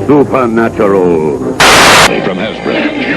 Supernatural. From Hasbro.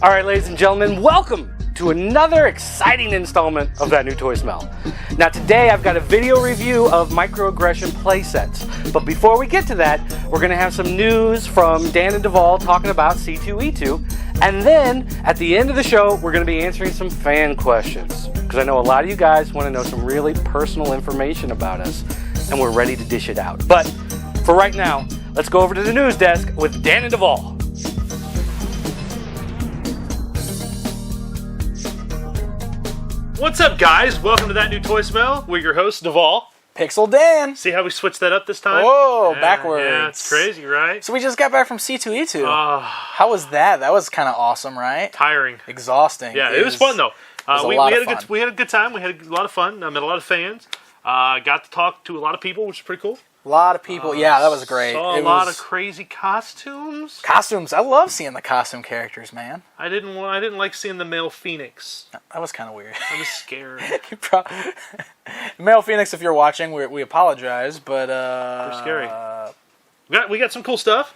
All right, ladies and gentlemen, welcome to another exciting installment of That New Toy Smell. Now today I've got a video review of Microaggression playsets. But before we get to that, we're going to have some news from Dan and Devall talking about C2E2. And then at the end of the show, we're going to be answering some fan questions. Because I know a lot of you guys want to know some really personal information about us. And we're ready to dish it out. But for right now, let's go over to the news desk with Dan and Devall. What's up, guys? Welcome to That New Toy Smell. We're your hosts, Devall. Pixel Dan. See how we switched that up this time? Whoa, yeah, backwards. Yeah, it's crazy, right? So we just got back from C2E2. How was that? That was kind of awesome, right? Tiring. Exhausting. Yeah, it was fun, though. We had a good time. We had a lot of fun. I met a lot of fans. Got to talk to a lot to which is pretty cool. A lot of people. Yeah, that was great. Saw a lot of crazy costumes. Costumes. I love seeing the costume characters, man. I didn't like seeing the male Phoenix. That was kind of weird. I was scared. Male Phoenix, if you're watching, we apologize, but they're scary. We got some cool stuff.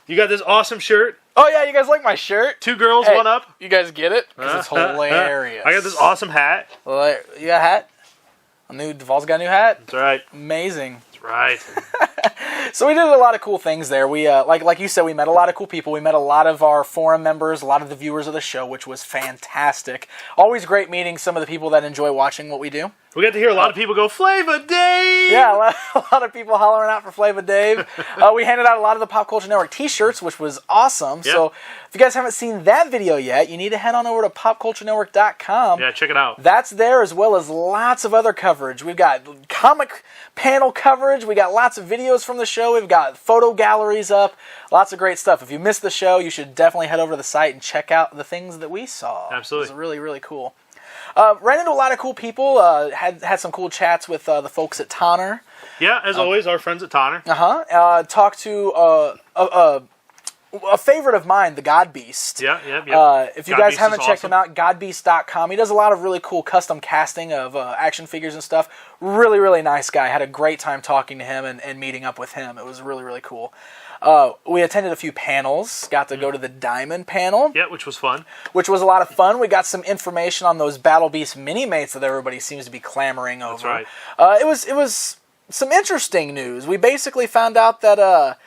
You got this awesome shirt. Oh yeah, you guys like my shirt? Two girls, hey, one up. You guys get it? Because it's hilarious. I got this awesome hat. You got a hat? Devall's got a new hat? That's right. Amazing. That's right. So we did a lot of cool things there. We like you said, we met a lot of cool people. We met a lot of our forum members, a lot of the viewers of the show, which was fantastic. Always great meeting some of the people that enjoy watching what we do. We got to hear a lot of people go, Flava Dave! Yeah, a lot of people hollering out for Flava Dave. We handed out a lot of the Pop Culture Network t-shirts, which was awesome. Yep. So if you guys haven't seen that video yet, you need to head on over to popculturenetwork.com. Yeah, check it out. That's there, as well as lots of other coverage. We've got comic panel coverage. We got lots of videos from the show. We've got photo galleries up. Lots of great stuff. If you missed the show, you should definitely head over to the site and check out the things that we saw. Absolutely. It was really, really cool. Ran into a lot of cool people. Had some cool chats with the folks at Tonner. Yeah, as always, our friends at Tonner. Talked to a favorite of mine, the God Beast. Yeah. If you guys haven't checked him out, godbeast.com. He does a lot of really cool custom casting of action figures and stuff. Really, really nice guy. Had a great time talking to him and meeting up with him. It was really, really cool. We attended a few panels. Got to go to the Diamond panel. Yeah, which was fun. Which was a lot of fun. We got some information on those Battle Beast mini-mates that everybody seems to be clamoring over. That's right. It was some interesting news. We basically found out that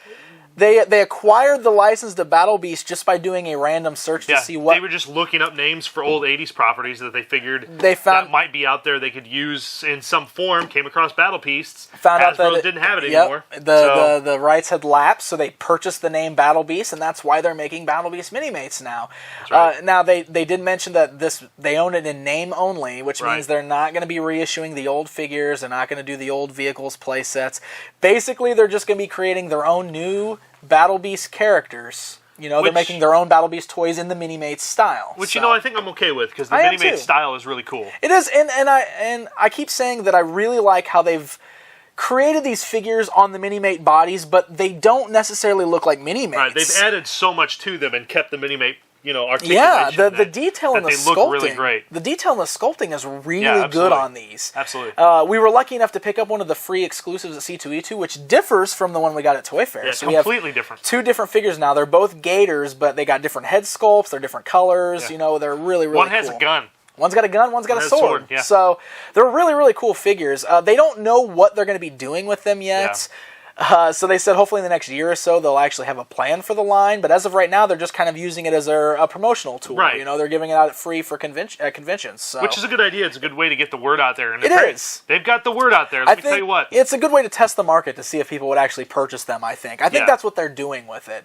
they acquired the license to Battle Beast just by doing a random search to see what... They were just looking up names for old 80s properties that they figured that might be out there they could use in some form. Came across Battle Beasts. Found out that didn't have it anymore. The rights had lapsed, so they purchased the name Battle Beast, and that's why they're making Battle Beast mini-mates now. That's right. Now, they did mention that they own it in name only, which means they're not going to be reissuing the old figures. They're not going to do the old vehicles play sets. Basically, they're just going to be creating their own new Battle Beast characters. They're making their own Battle Beast toys in the Mini-Mates style. Which, I think I'm okay with, because the Mini-Mates style is really cool. It is, and I keep saying that I really like how they've created these figures on the Mini-Mate bodies, but they don't necessarily look like Mini-Mates. Right, they've added so much to them and kept the Mini-Mate articulation. Yeah, the detail in the sculpting. Look really great. The detail in the sculpting is really good on these. Absolutely. We were lucky enough to pick up one of the free exclusives at C2E2, which differs from the one we got at Toy Fair. Yeah, so completely different. Two different figures now. They're both Gators, but they got different head sculpts. They're different colors. Yeah. They're really, really One cool. has a gun. One's got a gun, one's got a sword. Yeah. So they're really, really cool figures. They don't know what they're going to be doing with them yet. So they said hopefully in the next year or so they'll actually have a plan for the line. But as of right now, they're just kind of using it as a promotional tool. Right. You know, they're giving it out free for conventions. So. Which is a good idea. It's a good way to get the word out there. And it is. They've got the word out there. Let me tell you what. It's a good way to test the market to see if people would actually purchase them, I think. I think that's what they're doing with it.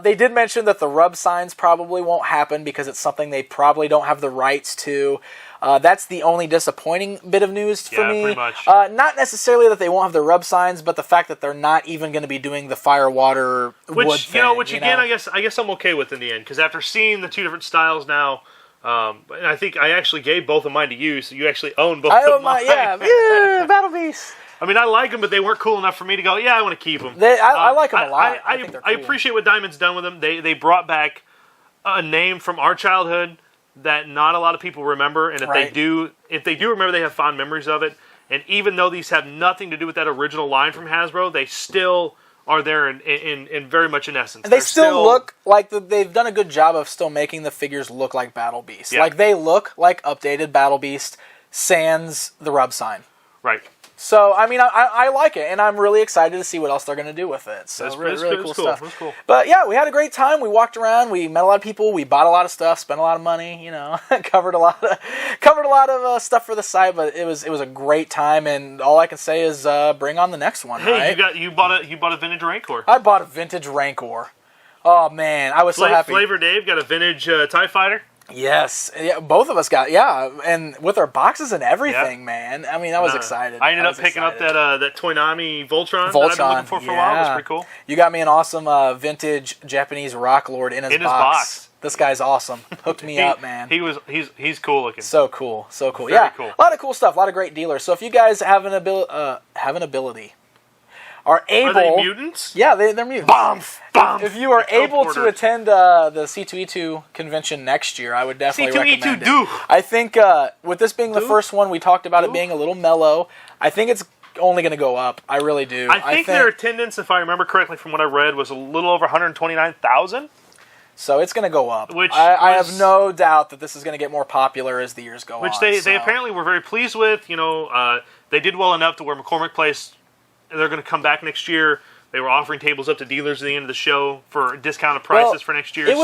They did mention that the rub signs probably won't happen because it's something they probably don't have the rights to. That's the only disappointing bit of news for me. Pretty much. Not necessarily that they won't have the rub signs, but the fact that they're not even going to be doing the fire, water, wood thing. Which again, I guess I'm okay with in the end, because after seeing the two different styles now, and I think I actually gave both of mine to you, so you actually own both of mine. Yeah, Battle Beast. I mean, I like them, but they weren't cool enough for me to go, I want to keep them. I like them a lot. I think they're cool. I appreciate what Diamond's done with them. They brought back a name from our childhood that not a lot of people remember, and if they do remember, they have fond memories of it. And even though these have nothing to do with that original line from Hasbro, they still are there in very much in essence. And they still look like they've done a good job of still making the figures look like Battle Beast. Yeah. Like they look like updated Battle Beast sans the rub sign. Right. So, I mean, I like it, and I'm really excited to see what else they're going to do with it. So, really cool stuff. That's cool. But, yeah, we had a great time. We walked around. We met a lot of people. We bought a lot of stuff, spent a lot of money, you know, covered a lot of stuff for the site, but it was a great time, and all I can say is bring on the next one, Hey, right? you bought a vintage Rancor. I bought a vintage Rancor. Oh, man, I was so happy. Flavor Dave got a vintage TIE Fighter. Yes, yeah, both of us got, and with our boxes and everything, man. I mean, I was excited. I ended up picking up that Toynami Voltron that I've been looking for a while. It was pretty cool. You got me an awesome vintage Japanese Rock Lord in his box. This guy's awesome. Hooked me up, man. He's cool looking. So cool. Very cool. A lot of cool stuff. A lot of great dealers. So if you guys have an ability. Are they mutants? Yeah, they're mutants. If you are able to attend the C2E2 convention next year, I would definitely recommend it. I think with this being the first one, we talked about it being a little mellow. I think it's only going to go up. I really do. I think their attendance, if I remember correctly from what I read, was a little over 129,000. So it's going to go up. I have no doubt that this is going to get more popular as the years go on. Which they apparently were very pleased with. You know, they did well enough to where McCormick Place, they're going to come back next year. They were offering tables up to dealers at the end of the show for discounted prices for next year. It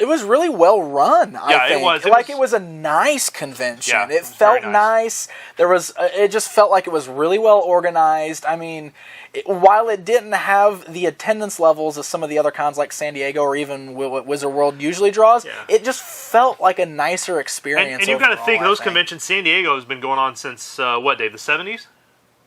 was really well run. I think. It was a nice convention. Yeah, it felt nice. It just felt like it was really well organized. I mean, while it didn't have the attendance levels of some of the other cons like San Diego or even what Wizard World usually draws, it just felt like a nicer experience. And you've got to think those conventions. San Diego has been going on since what, Dave? The 70s.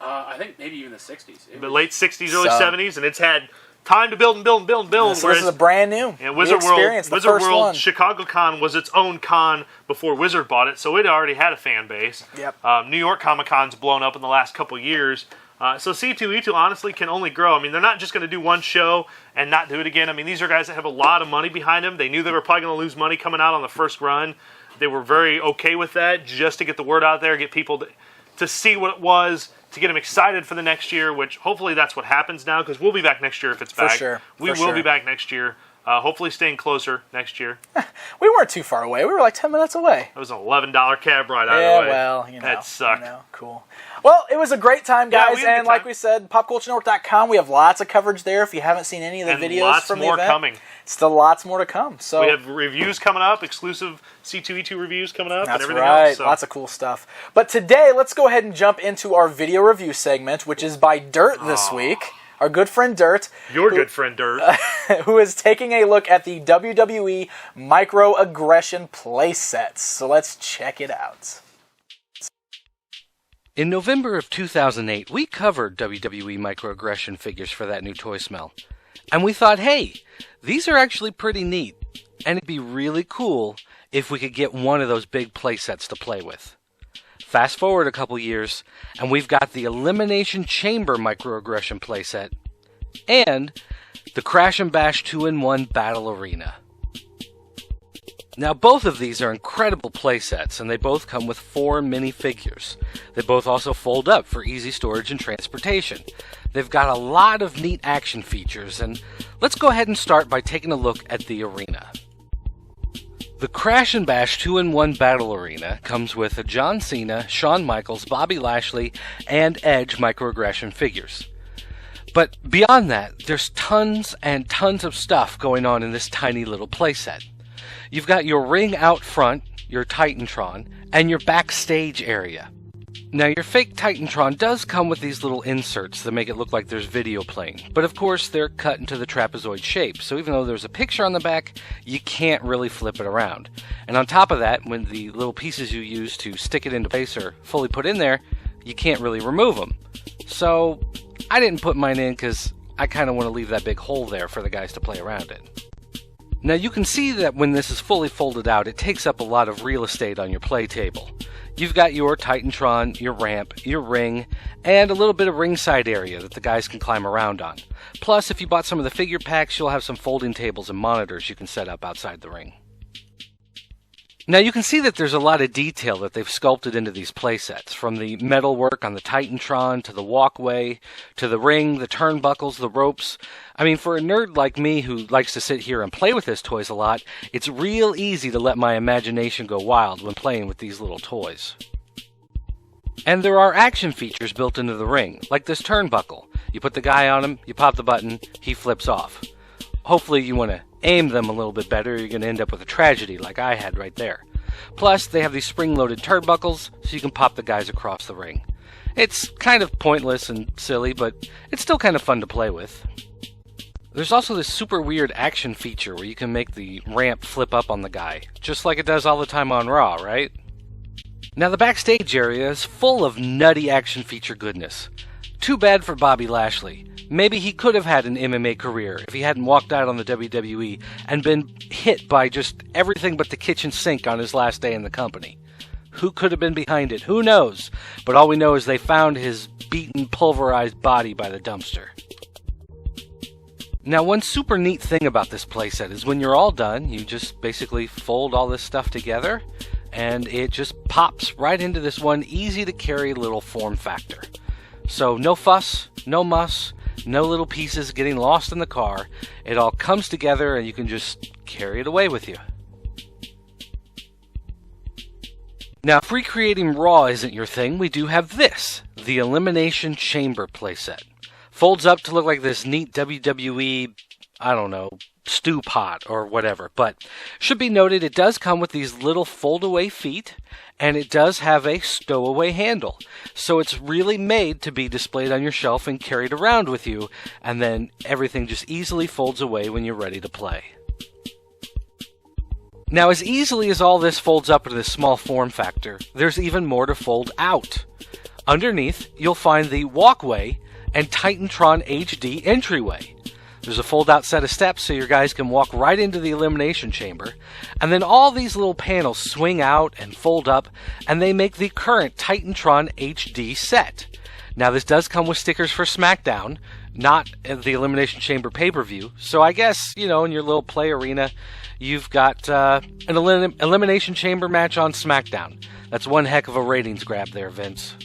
I think maybe even the 60s. The late 60s, early 70s, and it's had time to build and build and build and build. So this is a brand new Wizard World Chicago Con was its own con before Wizard bought it, so it already had a fan base. Yep. New York Comic Con's blown up in the last couple years. So C2E2 honestly can only grow. I mean, they're not just going to do one show and not do it again. I mean, these are guys that have a lot of money behind them. They knew they were probably going to lose money coming out on the first run. They were very okay with that just to get the word out there, get people to see what it was, to get them excited for the next year, which hopefully that's what happens now, because we'll be back next year if it's back. For sure. We will be back next year. Hopefully staying closer next year. We weren't too far away. We were like 10 minutes away. It was an $11 cab ride either way. Well, you know. That sucked. Cool. Well, it was a great time, guys, and like we said, popculturenetwork.com. We have lots of coverage there if you haven't seen any of the videos from the event. Lots more coming. Still lots more to come. So we have reviews coming up, exclusive C2E2 reviews coming up, and everything else. So. Lots of cool stuff. But today, let's go ahead and jump into our video review segment, which is by Dirt this week. Our good friend Dirt. Good friend Dirt. Who is taking a look at the WWE Micro Aggression Playsets. So let's check it out. In November of 2008, we covered WWE Micro Aggression figures for that new toy smell. And we thought, hey, these are actually pretty neat. And it'd be really cool if we could get one of those big playsets to play with. Fast forward a couple years, and we've got the Elimination Chamber Microaggression playset, and the Crash and Bash 2-in-1 Battle Arena. Now both of these are incredible playsets, and they both come with 4 minifigures. They both also fold up for easy storage and transportation. They've got a lot of neat action features, and let's go ahead and start by taking a look at the arena. The Crash and Bash 2-in-1 Battle Arena comes with a John Cena, Shawn Michaels, Bobby Lashley, and Edge Microaggression figures. But beyond that, there's tons and tons of stuff going on in this tiny little playset. You've got your ring out front, your Titantron, and your backstage area. Now, your fake Titantron does come with these little inserts that make it look like there's video playing, but of course they're cut into the trapezoid shape, so even though there's a picture on the back, you can't really flip it around. And on top of that, when the little pieces you use to stick it into place are fully put in there, you can't really remove them. So, I didn't put mine in because I kind of want to leave that big hole there for the guys to play around in. Now, you can see that when this is fully folded out, it takes up a lot of real estate on your play table. You've got your Titantron, your ramp, your ring, and a little bit of ringside area that the guys can climb around on. Plus, if you bought some of the figure packs, you'll have some folding tables and monitors you can set up outside the ring. Now, you can see that there's a lot of detail that they've sculpted into these playsets, from the metal work on the Titantron, to the walkway, to the ring, the turnbuckles, the ropes. I mean, for a nerd like me who likes to sit here and play with his toys a lot, it's real easy to let my imagination go wild when playing with these little toys. And there are action features built into the ring, like this turnbuckle. You put the guy on him, you pop the button, he flips off. Hopefully you want to aim them a little bit better, or you're going to end up with a tragedy like I had right there. Plus, they have these spring-loaded turnbuckles, so you can pop the guys across the ring. It's kind of pointless and silly, but it's still kind of fun to play with. There's also this super weird action feature where you can make the ramp flip up on the guy, just like it does all the time on Raw, right? Now, the backstage area is full of nutty action feature goodness. Too bad for Bobby Lashley. Maybe he could have had an MMA career if he hadn't walked out on the WWE and been hit by just everything but the kitchen sink on his last day in the company. Who could have been behind it? Who knows? But all we know is they found his beaten, pulverized body by the dumpster. Now, one super neat thing about this playset is when you're all done, you just basically fold all this stuff together, and it just pops right into this one easy-to-carry little form factor. So no fuss, no muss, no little pieces getting lost in the car. It all comes together and you can just carry it away with you. Now, if recreating Raw isn't your thing, we do have this, the Elimination Chamber playset. Folds up to look like this neat WWE, I don't know, stew pot or whatever. But should be noted, it does come with these little fold-away feet, and it does have a stowaway handle. So it's really made to be displayed on your shelf and carried around with you, and then everything just easily folds away when you're ready to play. Now, as easily as all this folds up into this small form factor, there's even more to fold out. Underneath, you'll find the walkway and Titantron HD entryway. There's a fold-out set of steps so your guys can walk right into the Elimination Chamber, and then all these little panels swing out and fold up, and they make the current Titantron HD set. Now, this does come with stickers for SmackDown, not the Elimination Chamber pay-per-view, so I guess, in your little play arena, you've got an Elimination Chamber match on SmackDown. That's one heck of a ratings grab there, Vince.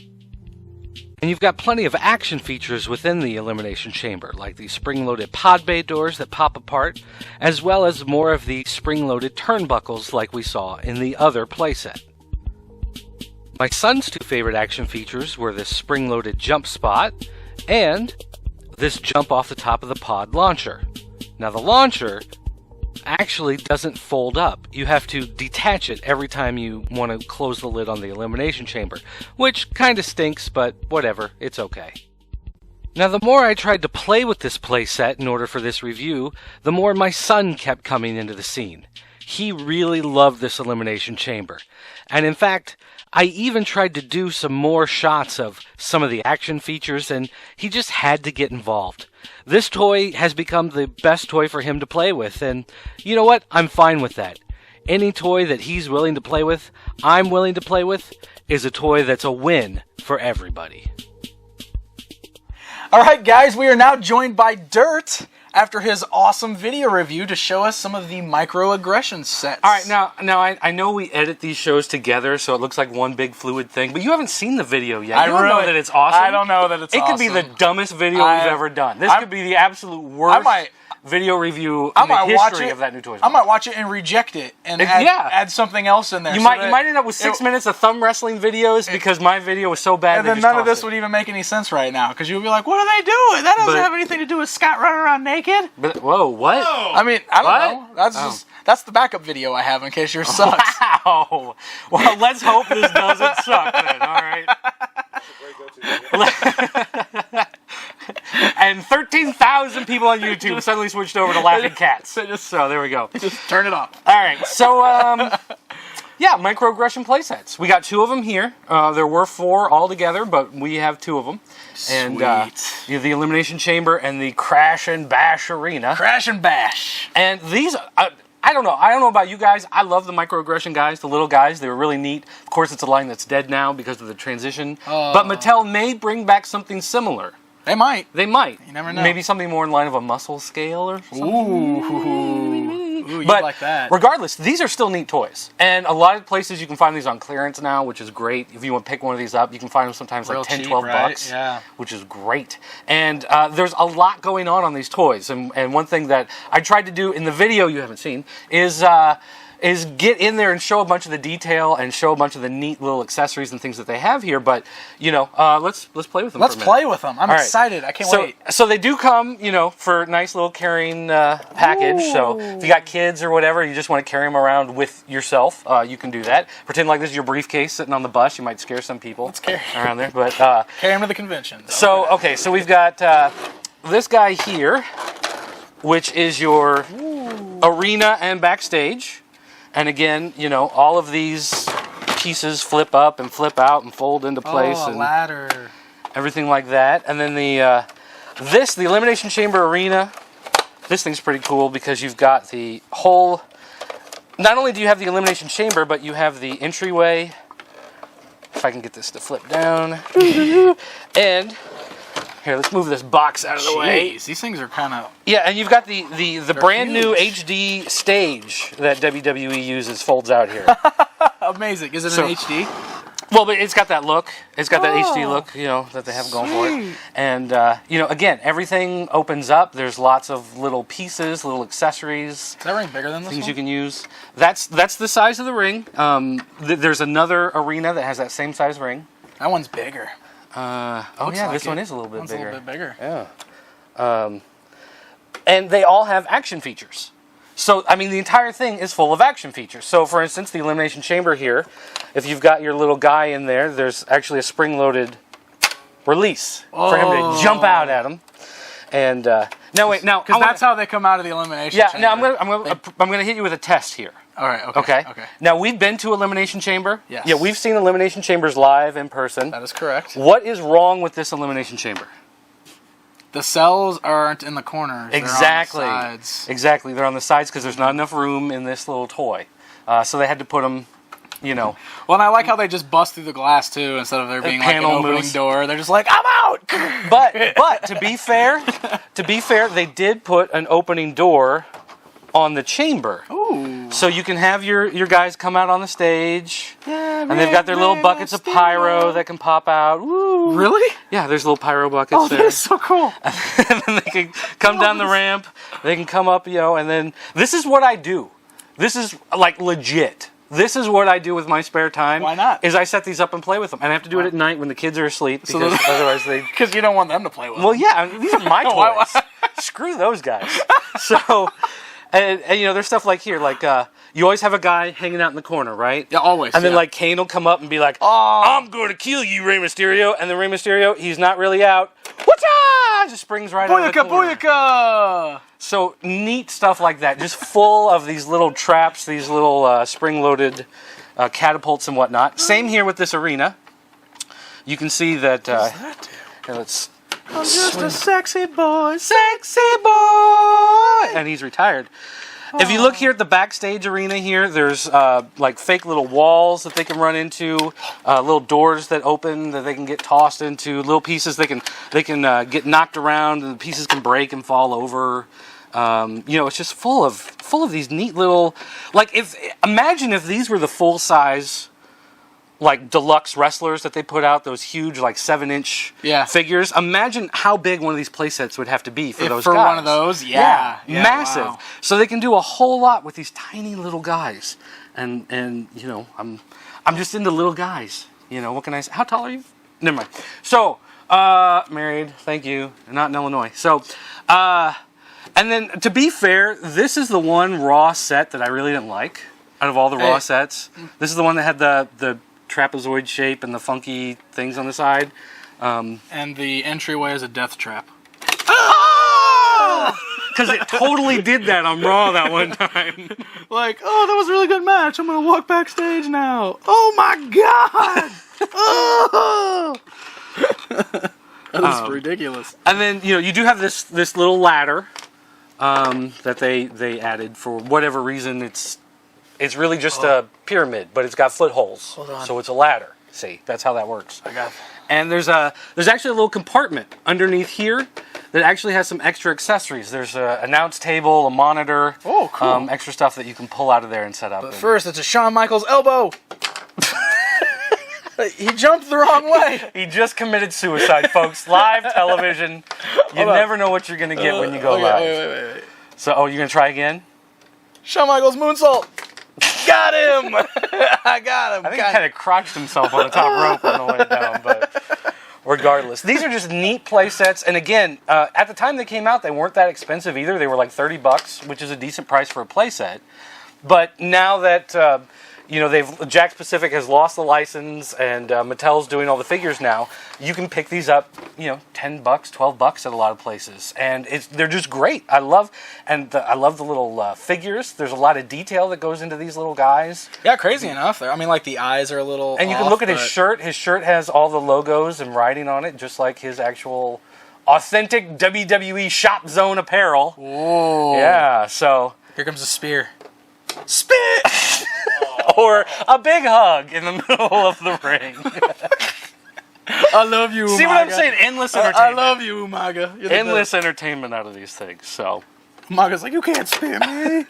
And you've got plenty of action features within the Elimination Chamber, like the spring-loaded pod bay doors that pop apart, as well as more of the spring-loaded turnbuckles like we saw in the other playset. My son's two favorite action features were this spring-loaded jump spot and this jump off the top of the pod launcher. Now, the launcher actually doesn't fold up. You have to detach it every time you want to close the lid on the Elimination Chamber, which kind of stinks, but whatever, it's okay. Now, the more I tried to play with this playset in order for this review, the more my son kept coming into the scene. He really loved this Elimination Chamber, and in fact, I even tried to do some more shots of some of the action features, and he just had to get involved. This toy has become the best toy for him to play with, and you know what? I'm fine with that. Any toy that he's willing to play with, I'm willing to play with, is a toy that's a win for everybody. All right, guys, we are now joined by Dirt after his awesome video review to show us some of the Microaggression sets. All right, now I know we edit these shows together, so it looks like one big fluid thing, but you haven't seen the video yet. You don't know that it's awesome. I don't know that it's awesome. It could be the dumbest video we've ever done. This could be the absolute worst video review I in the might watch history it. of that new Toys. I might watch it and reject it and Yeah. add something else in there. You so might that end up with 6 minutes of thumb wrestling videos because my video was so bad. and they then just none of tossed this it. would even make any sense right now because you'll be like, "What are they doing? That doesn't But- have anything to do with Scott running around naked." But whoa, what? I mean, I don't What? know. That's the backup video I have in case yours sucks. Wow. Well, let's hope this doesn't suck then. All right. And 13,000 people on YouTube suddenly switched over to laughing cats. So there we go. Just turn it off. All right. So yeah, microaggression playsets. We got 2 of them here. There were 4 altogether, but we have 2 of them. And Sweet. you have the Elimination Chamber and the Crash and Bash Arena. Crash and bash. And these, I don't know. I don't know about you guys. I love the microaggression guys, the little guys. They were really neat. Of course, it's a line that's dead now because of the transition. But Mattel may bring back something similar. They might. They might. You never know. Maybe something more in line of a muscle scale or something. Ooh, you But like that. regardless, these are still neat toys. And a lot of places you can find these on clearance now, which is great. If you want to pick one of these up, you can find them sometimes Real like 10, cheap, 12 right? bucks, Yeah. which is great. And there's a lot going on these toys. And one thing that I tried to do in the video you haven't seen is get in there and show a bunch of the detail and show a bunch of the neat little accessories and things that they have here. But, you know, let's play with them Let's for a minute. play with them. I'm All right. excited. I can't wait. So they do come, you know, for a nice little carrying package. So if you got kids or whatever, you just want to carry them around with yourself, you can do that. Pretend like this is your briefcase sitting on the bus. You might scare some people around there. But Carry them to the convention. so, okay, so we've got this guy here, which is your arena and backstage. And again, you know, all of these pieces flip up and flip out and fold into place. Oh, a and ladder. everything like that. And then the Elimination Chamber Arena, this thing's pretty cool because you've got the whole, not only do you have the Elimination Chamber, but you have the entryway. If I can get this to flip down. And here, let's move this box out of the way. Jeez, these things are kind of... Yeah, and you've got the brand new huge. HD stage that WWE uses folds out here. amazing. Is it So- an HD? Well, but it's got that look. It's got that HD look, you know, that they have going for it. Sweet. And, you know, again, everything opens up. There's lots of little pieces, little accessories, Is that ring bigger than this things one? you can use. That's the size of the ring. There's another arena that has that same size ring. That one's bigger. Oh, Looks yeah, like this it. one is a little bit One's bigger. a little bit bigger. Yeah. And they all have action features. So, I mean, the entire thing is full of action features. So, for instance, the Elimination Chamber here, if you've got your little guy in there, there's actually a spring-loaded release for him to jump out at him. And, now wait, now... Because that's how they come out of the elimination Yeah, chamber. now I'm gonna hit you with a test here. All right, okay. Okay? Okay. Now, we've been to Elimination Chamber. Yes. Yeah, we've seen Elimination Chambers live in person. That is correct. What is wrong with this Elimination Chamber? The cells aren't in the corners. Exactly. They're on the sides. Exactly. They're on the sides because there's not enough room in this little toy. So they had to put them, you know. Well, and I like how they just bust through the glass, too, instead of there being like an panel opening moves. door. They're just like, I'm out! But to be fair, they did put an opening door on the chamber. Ooh. So you can have your guys come out on the stage. Yeah, And they've got their little buckets of pyro that can pop out. Woo. Really? Yeah, there's little pyro buckets Oh, there. that is so cool. And then they can come down the ramp. They can come up, you know, and then this is what I do. This is like legit. This is what I do with my spare time. Why not? Is I set these up and play with them. And I have to do it at night when the kids are asleep because those- otherwise they... Because you don't want them to play with. Well, yeah, I mean, these are my Why- toys. Screw those guys. So, and you know, there's stuff like here, like you always have a guy hanging out in the corner, right? Yeah, always. And then yeah. like Kane will come up and be like, Oh. I'm going to kill you, Rey Mysterio. And then Rey Mysterio, he's not really out. Whatcha! Just springs right out of the Booyaka, corner. booyaka! So neat stuff like that, just full of these little traps, these little spring-loaded catapults and whatnot. Same here with this arena. You can see that. Here, let's. I'm just a sexy boy. And he's retired. If you look here at the backstage arena here, there's like fake little walls that they can run into, little doors that open that they can get tossed into, little pieces they can get knocked around, and the pieces can break and fall over. You know, it's just full of these neat little, like imagine if these were the full size like deluxe wrestlers that they put out, those huge like 7-inch figures. Imagine how big one of these play sets would have to be for those guys. For one of those, massive. Wow. So they can do a whole lot with these tiny little guys. And you know, I'm just into little guys. You know, what can I say? How tall are you? Never mind. So, married, thank you, not in Illinois. So, and then to be fair, this is the one Raw set that I really didn't like out of all the Raw sets. This is the one that had the trapezoid shape and the funky things on the side. And the entryway is a death trap. Because it totally did that on Raw that one time. Like, oh, that was a really good match. I'm going to walk backstage now. Oh, my God. Oh. That is ridiculous. And then, you know, you do have this little ladder that they added for whatever reason. It's really just a pyramid, but it's got footholes. Hold on. So it's a ladder. See, that's how that works. I got it. And there's actually a little compartment underneath here that actually has some extra accessories. There's an announce table, a monitor, cool. Extra stuff that you can pull out of there and set up. But first, it's a Shawn Michaels elbow. He jumped the wrong way. He just committed suicide, folks. Live television. You never know what you're going to get when you go live. Wait. So, you're going to try again? Shawn Michaels moonsault. Got him. I got him. I think he kind of crotched himself on the top rope on the way down, but regardless. These are just neat play sets, and again, at the time they came out, they weren't that expensive either. They were like $30, which is a decent price for a play set. But now that you know, Jakks Pacific has lost the license, and Mattel's doing all the figures now, you can pick these up, you know, $10, $12 at a lot of places, and they're just great. I love the little figures. There's a lot of detail that goes into these little guys. Yeah, crazy enough. I mean, like the eyes are a little. And you can look at his shirt. His shirt has all the logos and writing on it, just like his actual authentic WWE Shop Zone apparel. Whoa. Yeah. So here comes a spear. Spit. Or a big hug in the middle of the ring. I love you, Umaga. See what I'm saying? Endless entertainment. I love you, Umaga. Endless entertainment out of these things. So Umaga's like, you can't spear me.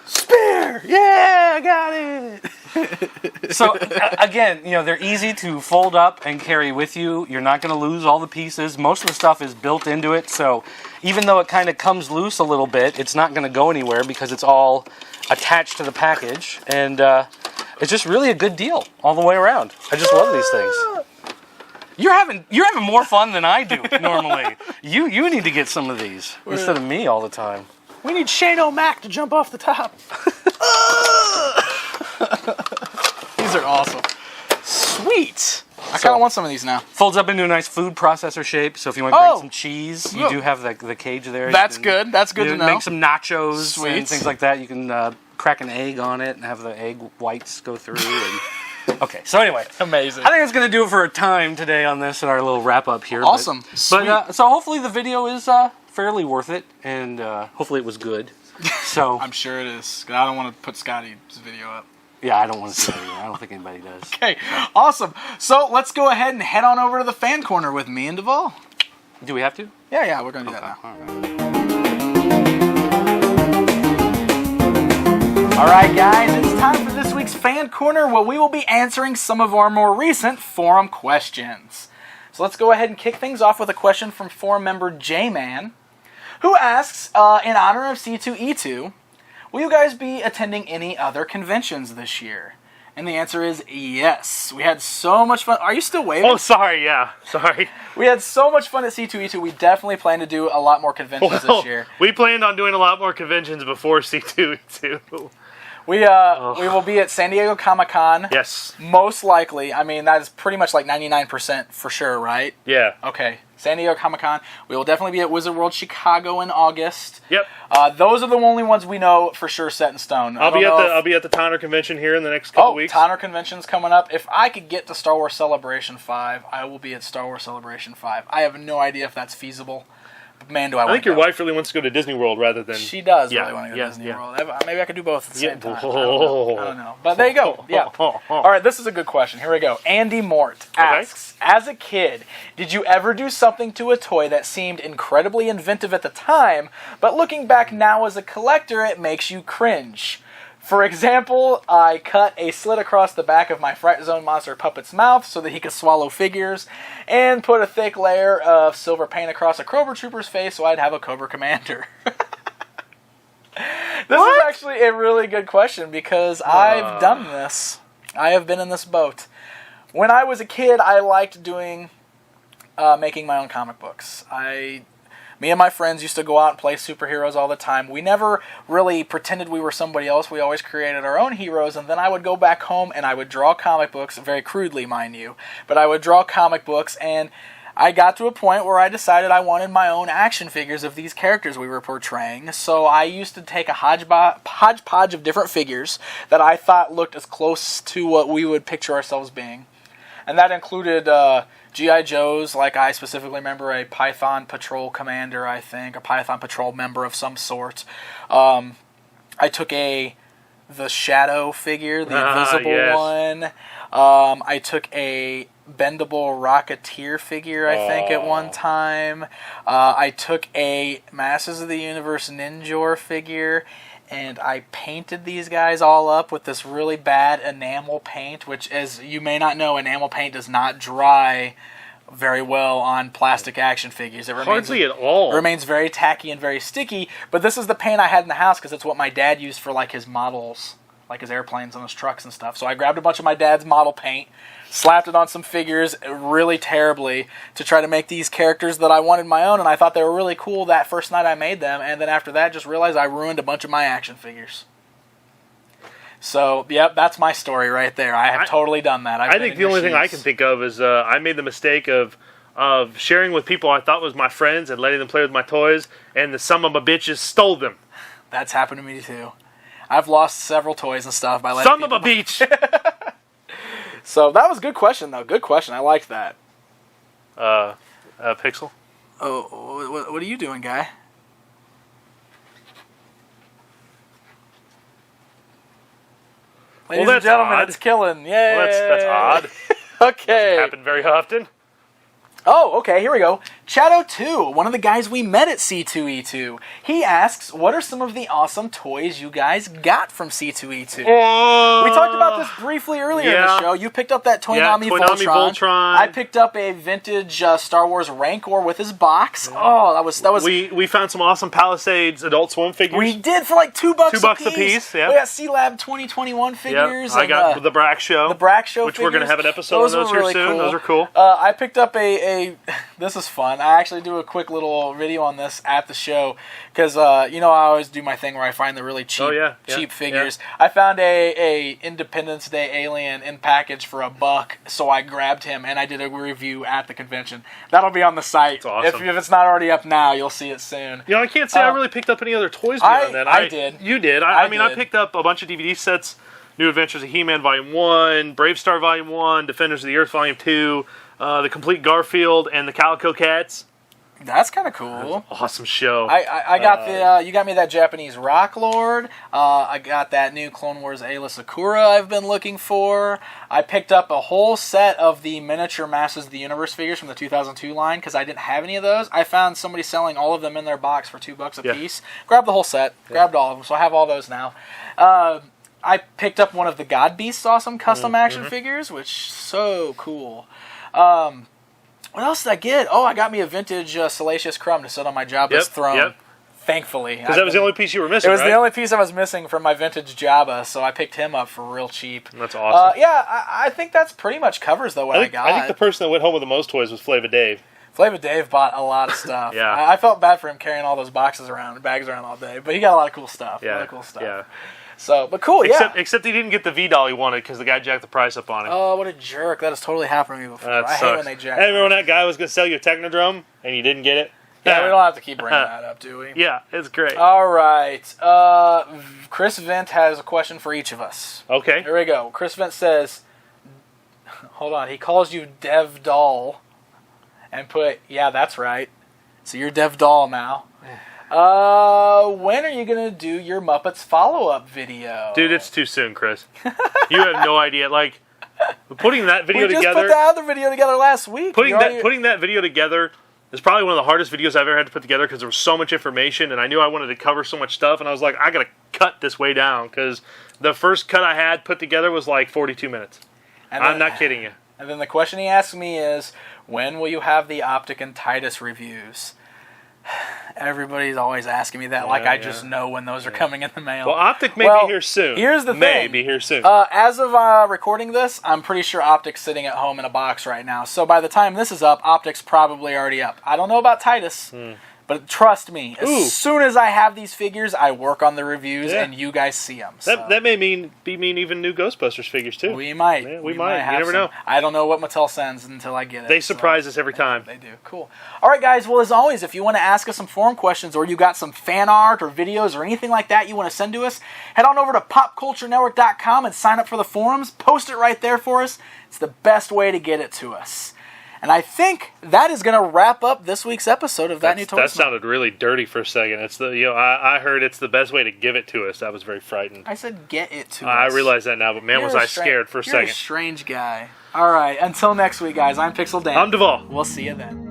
Spear! Yeah, I got it. So again, you know, they're easy to fold up and carry with you. You're not going to lose all the pieces. Most of the stuff is built into it, so even though it kind of comes loose a little bit, it's not going to go anywhere because it's all attached to the package, and it's just really a good deal all the way around. I just love these things. You're having more fun than I do normally. You need to get some of these instead of me all the time. We need Shane O'Mac to jump off the top. These are awesome. Sweet. I kind of want some of these now. Folds up into a nice food processor shape, so if you want to grate some cheese, you do have the cage there. That's good. That's good to know. Make some nachos and things like that. You can crack an egg on it and have the egg whites go through. And okay, so anyway. Amazing. I think that's going to do it for a time today on this and our little wrap-up here. Awesome. But so hopefully the video is fairly worth it, and hopefully it was good. So I'm sure it is. I don't want to put Scotty's video up. Yeah, I don't want to see that either. I don't think anybody does. Okay, awesome. So let's go ahead and head on over to the fan corner with me and Devall. Do we have to? Yeah, we're going to do that now. All right, guys, it's time for this week's fan corner where we will be answering some of our more recent forum questions. So let's go ahead and kick things off with a question from forum member J-Man, who asks, in honor of C2E2, will you guys be attending any other conventions this year? And the answer is yes. We had so much fun. Are you still waving? Oh, sorry, yeah. Sorry. We had so much fun at C2E2. We definitely plan to do a lot more conventions this year. We planned on doing a lot more conventions before C2E2. We will be at San Diego Comic-Con. Yes. Most likely. I mean, that is pretty much like 99% for sure, right? Yeah. Okay. San Diego Comic-Con. We will definitely be at Wizard World Chicago in August. Yep. Those are the only ones we know for sure set in stone. I'll be at the Tanner convention here in the next couple weeks. Tanner convention's coming up. If I could get to Star Wars Celebration 5, I will be at Star Wars Celebration 5. I have no idea if that's feasible. Man, do I want to go. I think your wife really wants to go to Disney World rather than... She does really want to go to Disney World. Maybe I could do both at the same time. I don't know. But there you go. Yeah. All right, this is a good question. Here we go. Andy Mort asks, as a kid, did you ever do something to a toy that seemed incredibly inventive at the time, but looking back now as a collector, it makes you cringe? For example, I cut a slit across the back of my Fright Zone monster puppet's mouth so that he could swallow figures, and put a thick layer of silver paint across a Cobra Trooper's face so I'd have a Cobra Commander. This is actually a really good question because I've done this. I have been in this boat. When I was a kid, I liked doing, making my own comic books. Me and my friends used to go out and play superheroes all the time. We never really pretended we were somebody else. We always created our own heroes, and then I would go back home and I would draw comic books, very crudely, mind you. But I would draw comic books, and I got to a point where I decided I wanted my own action figures of these characters we were portraying. So I used to take a hodgepodge of different figures that I thought looked as close to what we would picture ourselves being. And that included G.I. Joes, like I specifically remember a Python Patrol commander, I think, a Python Patrol member of some sort. I took the Shadow figure, the invisible one. I took a bendable Rocketeer figure, I think, at one time. I took a Masters of the Universe Ninjor figure, and I painted these guys all up with this really bad enamel paint, which, as you may not know, enamel paint does not dry very well on plastic action figures. Hardly at all. It remains very tacky and very sticky, but this is the paint I had in the house because it's what my dad used for like his models, like his airplanes and his trucks and stuff. So I grabbed a bunch of my dad's model paint, slapped it on some figures really terribly to try to make these characters that I wanted my own, and I thought they were really cool that first night I made them, and then after that just realized I ruined a bunch of my action figures. So, yep, that's my story right there. I have totally done that. I think the only thing I can think of is I made the mistake of sharing with people I thought was my friends and letting them play with my toys, and the some of my bitches stole them. That's happened to me too. I've lost several toys and stuff by letting some of a beach. So that was a good question, though. Good question. I liked that. Pixel? Oh, what are you doing, guy? Ladies and gentlemen, odd. it's killing. Yay! Well, that's odd. Okay. Doesn't happen very often. Oh, okay, here we go. Chato2, one of the guys we met at C2E2. He asks, what are some of the awesome toys you guys got from C2E2? We talked about this briefly earlier in the show. You picked up that Toynami Voltron. I picked up a vintage Star Wars Rancor with his box. Oh, that was. We found some awesome Palisades Adult Swim figures. We did for like $2 a piece. Yeah. We got C-Lab 2021 figures. I got the Brack Show. The Brack Show which figures. We're going to have an episode on those here really soon. Cool. Those are cool. I picked up this is fun. I actually do a quick little video on this at the show because I always do my thing where I find the really cheap figures. Yeah. I found a Independence Day alien in package for $1, so I grabbed him and I did a review at the convention. That'll be on the site. That's awesome. If it's not already up now, you'll see it soon. I can't say I really picked up any other toys beyond that. I did. You did. I mean, I picked up a bunch of DVD sets. New Adventures of He-Man Volume 1, Brave Star Volume 1, Defenders of the Earth Volume 2, the Complete Garfield, and the Calico Cats. That's kind of cool. Awesome show. I got you got me that Japanese Rock Lord. I got that new Clone Wars Ayla Sakura I've been looking for. I picked up a whole set of the miniature Masters of the Universe figures from the 2002 line because I didn't have any of those. I found somebody selling all of them in their box for $2 a piece. Grabbed the whole set. Grabbed all of them, so I have all those now. I picked up one of the God Beast's awesome custom action figures, which is so cool. What else did I get? Oh, I got me a vintage Salacious Crumb to sit on my Jabba's throne. Yep. Thankfully. Because that was the only piece you were missing, It was the only piece I was missing from my vintage Jabba, so I picked him up for real cheap. That's awesome. I think that's pretty much covers, though, what I got. I think the person that went home with the most toys was Flava Dave. Flava Dave bought a lot of stuff. Yeah. I felt bad for him carrying all those bags around all day, but he got a lot of cool stuff. Yeah. A lot of cool stuff. Yeah. So, but cool, Except he didn't get the V-Doll he wanted because the guy jacked the price up on him. Oh, what a jerk. That has totally happened to me before. I hate when they jack. Hey, remember when that guy was going to sell you a Technodrome and you didn't get it? Yeah, we don't have to keep bringing that up, do we? Yeah, it's great. All right. Chris Vent has a question for each of us. Okay. Here we go. Chris Vent says, hold on, he calls you Devall and put, yeah, that's right. So you're Devall now. When are you going to do your Muppets follow-up video? Dude, it's too soon, Chris. You have no idea. Like, putting that video together... We just put the other video together last week. Putting that video together is probably one of the hardest videos I've ever had to put together because there was so much information, and I knew I wanted to cover so much stuff, and I was like, I got to cut this way down because The first cut I had put together was like 42 minutes. And I'm not kidding you. And then the question he asked me is, when will you have the Optic and Titus reviews? Everybody's always asking me that, like I just know when those are coming in the mail. Well, Optic may be here soon. Here's the thing. May be here soon. As of recording this, I'm pretty sure Optic's sitting at home in a box right now. So by the time this is up, Optic's probably already up. I don't know about Titus. But trust me, as soon as I have these figures, I work on the reviews, and you guys see them. So. That may mean even new Ghostbusters figures, too. We might. Yeah, we might. You never know. I don't know what Mattel sends until I get it. They surprise us every time. They do. Cool. All right, guys. Well, as always, if you want to ask us some forum questions or you got some fan art or videos or anything like that you want to send to us, head on over to popculturenetwork.com and sign up for the forums. Post it right there for us. It's the best way to get it to us. And I think that is going to wrap up this week's episode of That New Toy That Smell. sounded really dirty for a second. It's I heard it's the best way to give it to us. I was very frightened. I said get it to us. I realize that now, but man, was I scared for a You're second. a strange guy. All right, until next week, guys, I'm Pixel Dan. I'm Devall. We'll see you then.